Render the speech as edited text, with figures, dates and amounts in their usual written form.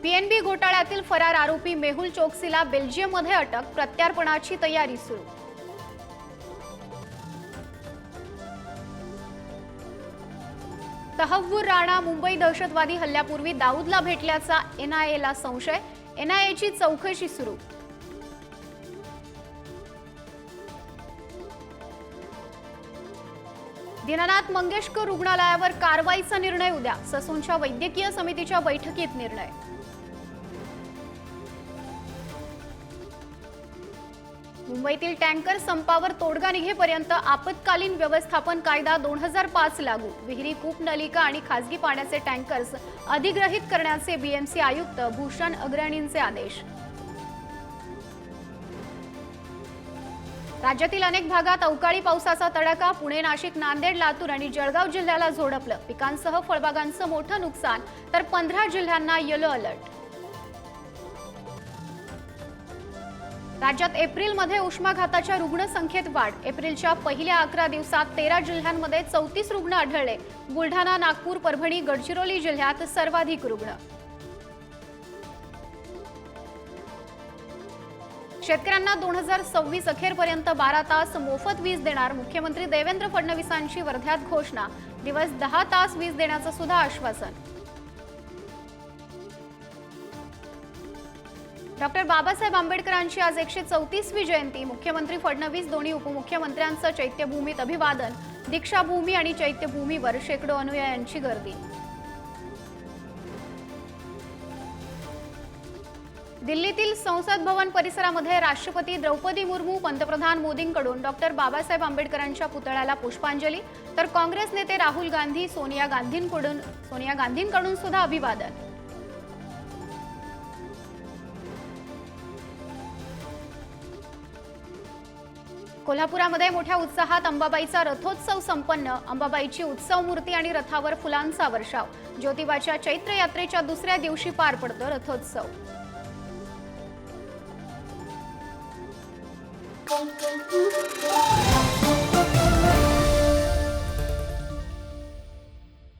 PNB घोटाळ्यातील फरार आरोपी मेहुल चोक्सीला बेल्जियममध्ये अटक, प्रत्यार्पणाची तयारी सुरू. तहव्वूर राणा मुंबई दहशतवादी हल्ल्यापूर्वी दाऊदला भेटल्याचा एनआयएला संशय, एनआयएची चौकशी सुरू. दीनानाथ मंगेशकर रुग्णालयावर कारवाईचा निर्णय उद्या, ससूनच्या वैद्यकीय समितीच्या बैठकीत निर्णय. मुंबईतील टँकर संपावर तोडगा निघेपर्यंत आपत्कालीन व्यवस्थापन कायदा 2005 लागू, विहिरी, कूपनलिका आणि खासगी पाण्याचे टँकर्स अधिग्रहित करण्याचे बीएमसी आयुक्त भूषण अग्रणींचे आदेश. राज्यातील अनेक भागात अवकाळी पावसाचा तडाखा, पुणे, नाशिक, नांदेड, लातूर आणि जळगाव जिल्ह्याला झोडपलं, पिकांसह फळबागांचं मोठं नुकसान, तर 15 जिल्ह्यांना येलो अलर्ट. राज्यात एप्रिलमध्ये उष्माघाताच्या रुग्णसंख्येत वाढ, एप्रिलच्या पहिल्या 11 दिवसात 13 जिल्ह्यांमध्ये 34 रुग्ण आढळले, बुलढाणा, नागपूर, परभणी, गडचिरोली जिल्ह्यात सर्वाधिक रुग्ण. शेतकऱ्यांना 2026 अखेरपर्यंत 12 तास मोफत वीज देणार, मुख्यमंत्री देवेंद्र फडणवीसांची वर्ध्यात घोषणा, दिवस 10 तास वीज देण्याचं सुद्धा आश्वासन. डॉक्टर बाबासाहेब आंबेडकरांची आज 134वी जयंती, मुख्यमंत्री फडणवीस, दोन्ही उपमुख्यमंत्र्यांचं चैत्यभूमीत अभिवादन, दीक्षाभूमी आणि चैत्यभूमीवर शेकडो अनुयायांची गर्दी. दिल्लीतील संसद भवन परिसरामध्ये राष्ट्रपती द्रौपदी मुर्मू, पंतप्रधान मोदींकडून डॉक्टर बाबासाहेब आंबेडकरांच्या पुतळ्याला पुष्पांजली, तर काँग्रेस नेते राहुल गांधी, सोनिया गांधींकडून सुद्धा अभिवादन. कोल्हापुरामध्ये मोठ्या उत्साहात अंबाबाईचा रथोत्सव संपन्न, अंबाबाईची उत्सव मूर्ती आणि रथावर फुलांचा वर्षाव, ज्योतिबाच्या चैत्र यात्रेच्या दुसऱ्या दिवशी पार पडतो रथोत्सव. Thank you.